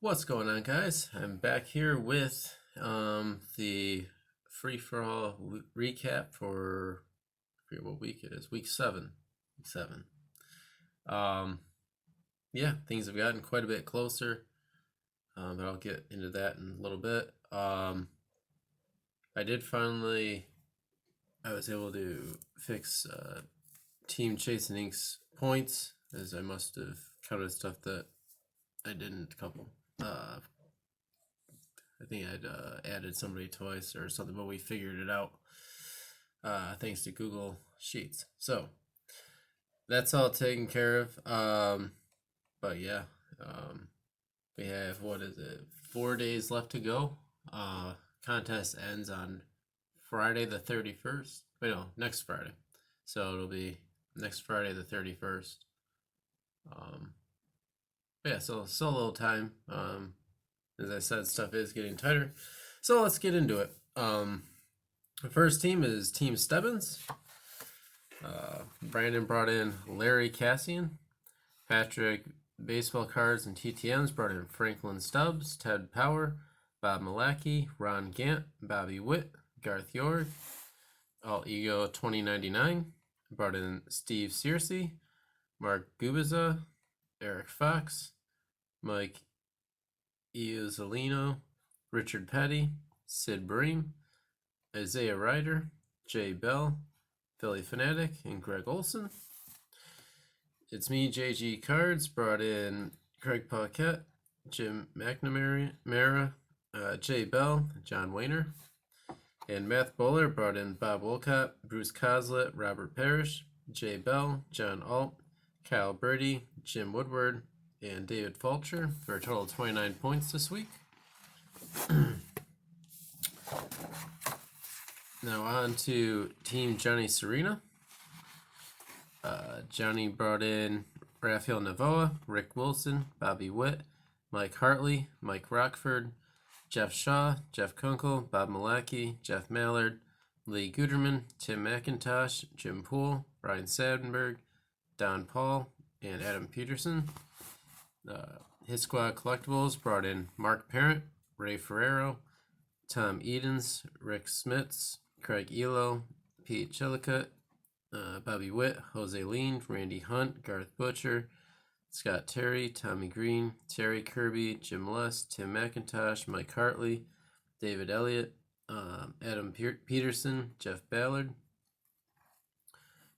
What's going on, guys? I'm back here with the free for all recap for I forget what week it is. Week 7. Week 7. Um, yeah, things have gotten quite a bit closer, but I'll get into that in a little bit. I did finally. I was able to fix Team Chasing Ink's points, as I must have counted stuff that I didn't. A couple. I think I'd added somebody twice or something, but we figured it out thanks to Google Sheets. So that's all taken care of. But yeah, we have, what is it, 4 days left to go. Contest ends on Friday the 31st. Wait, no, next Friday. So it'll be next Friday the 31st. Yeah, so still a little time. As I said, stuff is getting tighter. So let's get into it. The first team is Team Stebbins. Brandon brought in Larry Cassian. Patrick, baseball cards and TTMs, brought in Franklin Stubbs, Ted Power, Bob Malachy, Ron Gant, Bobby Witt, Garth York. All Ego 2099, brought in Steve Searcy, Mark Gubiza, Eric Fox, Mike Iuzzolino, Richard Petty, Sid Bream, Isaiah Ryder, Jay Bell, Philly Fanatic, and Greg Olson. It's me, JG Cards, brought in Craig Paquette, Jim McNamara, Jay Bell, John Wayner. And Math Bowler brought in Bob Wolcott, Bruce Coslett, Robert Parrish, Jay Bell, John Alt, Kyle Brady, Jim Woodward, and David Fulcher for a total of 29 points this week. Now on to Team Johnny Serena. Johnny brought in Rafael Navoa, Rick Wilson, Bobby Witt, Mike Hartley, Mike Rockford, Jeff Shaw, Jeff Kunkel, Bob Malachy, Jeff Mallard, Lee Guterman, Tim McIntosh, Jim Poole, Brian Sadenberg, Don Paul, and Adam Peterson. His Squad Collectibles brought in Mark Parent, Ray Ferrero, Tom Edens, Rick Smits, Craig Elo, Pete Chillicott, Bobby Witt, Jose Lean, Randy Hunt, Garth Butcher, Scott Terry, Tommy Green, Terry Kirby, Jim Less, Tim McIntosh, Mike Hartley, David Elliott, Adam Peterson, Jeff Ballard.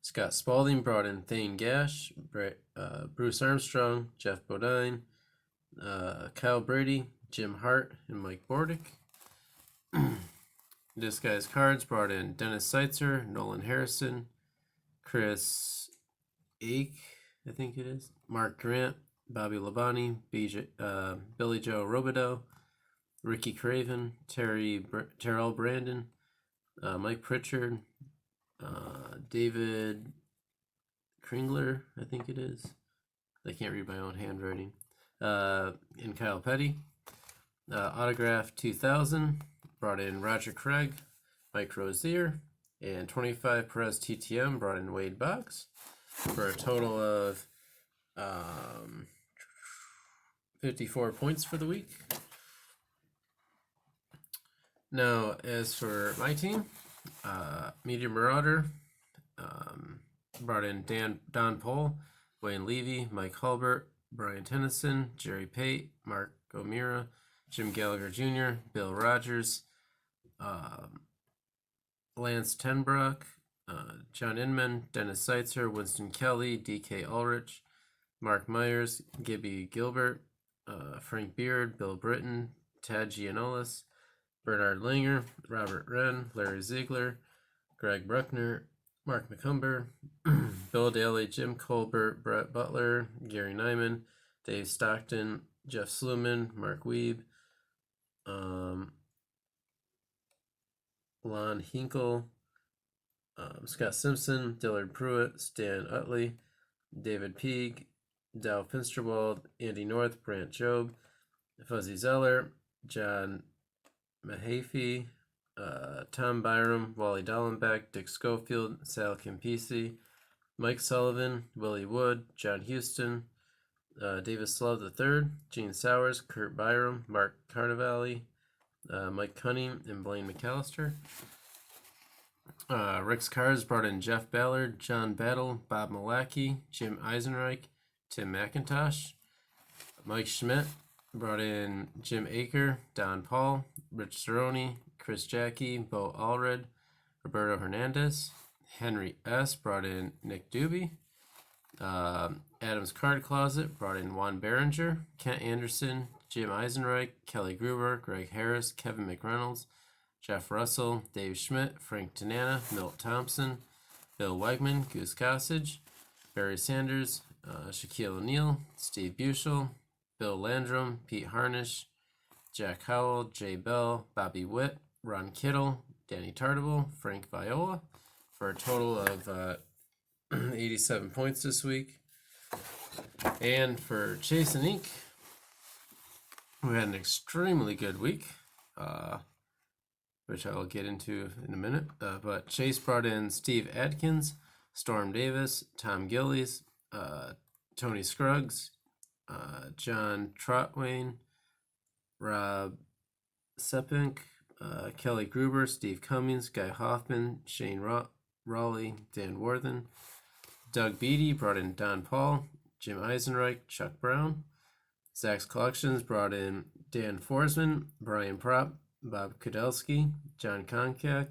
Scott Spalding brought in Thane Gash, Bruce Armstrong, Jeff Bodine, Kyle Brady, Jim Hart, and Mike Bordick. This guy's cards brought in Dennis Seitzer, Nolan Harrison, Chris Ake, I think it is, Mark Grant, Bobby Labonte, Billy Joe Robideau, Ricky Craven, Terrell Brandon, Mike Pritchard, David Kringler, I think it is. I can't read my own handwriting. And Kyle Petty. Autograph 2000, brought in Roger Craig, Mike Rozier, and 25 Perez TTM brought in Wade Box for a total of 54 points for the week. Now, as for my team, Meteor Marauder brought in Don Pohl, Wayne Levy, Mike Hulbert, Brian Tennyson, Jerry Pate, Mark O'Meara, Jim Gallagher Jr., Bill Rogers, Lance Tenbrook, John Inman, Dennis Seitzer, Winston Kelly, DK Ulrich, Mark Myers, Gibby Gilbert, Frank Beard, Bill Britton, Tad Gianolis, Bernard Langer, Robert Wren, Larry Ziegler, Greg Bruckner, Mark McCumber, Bill Daly, Jim Colbert, Brett Butler, Gary Nyman, Dave Stockton, Jeff Sluman, Mark Weeb, Lon Hinkle, Scott Simpson, Dillard Pruitt, Stan Utley, David Peag, Dow Finsterwald, Andy North, Brant Job, Fuzzy Zeller, John Mahaffey, Tom Byram, Wally Dallenbeck, Dick Schofield, Sal Campisi, Mike Sullivan, Willie Wood, John Houston, Davis Love III, Gene Sowers, Kurt Byram, Mark Carnevale, Mike Cunning, and Blaine McAllister. Rick's Cars brought in Jeff Ballard, John Battle, Bob Malacki, Jim Eisenreich, Tim McIntosh. Mike Schmidt brought in Jim Aker, Don Paul, Rich Cerrone, Chris Jackie, Bo Allred, Roberto Hernandez. Henry S. brought in Nick Doobie. Adam's Card Closet brought in Juan Berenger, Kent Anderson, Jim Eisenreich, Kelly Gruber, Greg Harris, Kevin McReynolds, Jeff Russell, Dave Schmidt, Frank Tanana, Milt Thompson, Bill Wegman, Goose Gossage, Barry Sanders, Shaquille O'Neal, Steve Bushel, Bill Landrum, Pete Harnish, Jack Howell, Jay Bell, Bobby Witt, Ron Kittle, Danny Tartable, Frank Viola, for a total of 87 points this week. And for Chase and Ink, we had an extremely good week, which I will get into in a minute. But Chase brought in Steve Adkins, Storm Davis, Tom Gillies, Tony Scruggs, John Trotwain, Rob Sepink, Kelly Gruber, Steve Cummings, Guy Hoffman, Shane Raleigh, Dan Worthen. Doug Beatty brought in Don Paul, Jim Eisenreich, Chuck Brown. Zach's Collections brought in Dan Forsman, Brian Propp, Bob Kudelski, John Konkak,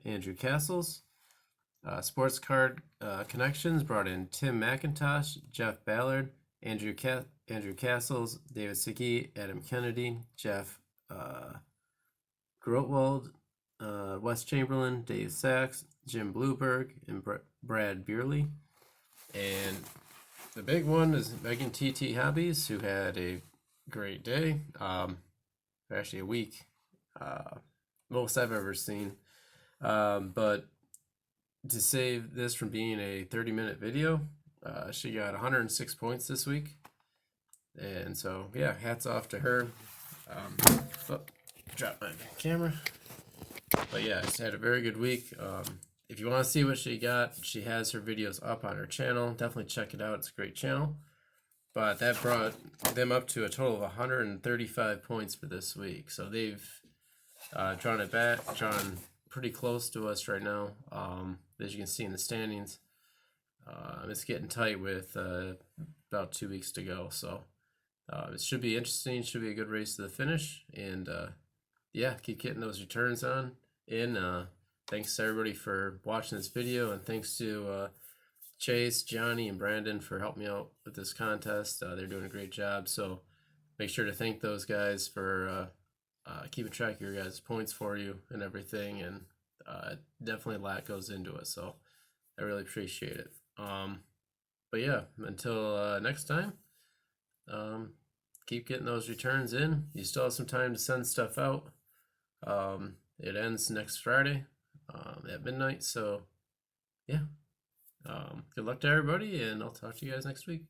Andrew Castles. Sports Card Connections brought in Tim McIntosh, Jeff Ballard, Andrew Castles, David Sickie, Adam Kennedy, Jeff Grotwald, Wes Chamberlain, Dave Sachs, Jim Blueberg, and Brad Beerley. And the big one is Megan TT Hobbies, who had a great day. Actually, a week. Most I've ever seen. But to save this from being a 30-minute video, she got 106 points this week. And so, yeah, hats off to her. Drop my camera. But yeah, she had a very good week. If you want to see what she got, she has her videos up on her channel. Definitely check it out. It's a great channel. But that brought them up to a total of 135 points for this week. So they've drawn pretty close to us right now. As you can see in the standings, it's getting tight with about 2 weeks to go. So it should be interesting. Should be a good race to the finish. And yeah, keep getting those returns on in. Thanks to everybody for watching this video, and thanks to Chase, Johnny, and Brandon for helping me out with this contest. They're doing a great job, so make sure to thank those guys for keeping track of your guys' points for you and everything, and definitely a lot goes into it, so I really appreciate it. But yeah, until next time, keep getting those returns in. You still have some time to send stuff out. It ends next Friday at midnight, so yeah. Good luck to everybody, and I'll talk to you guys next week.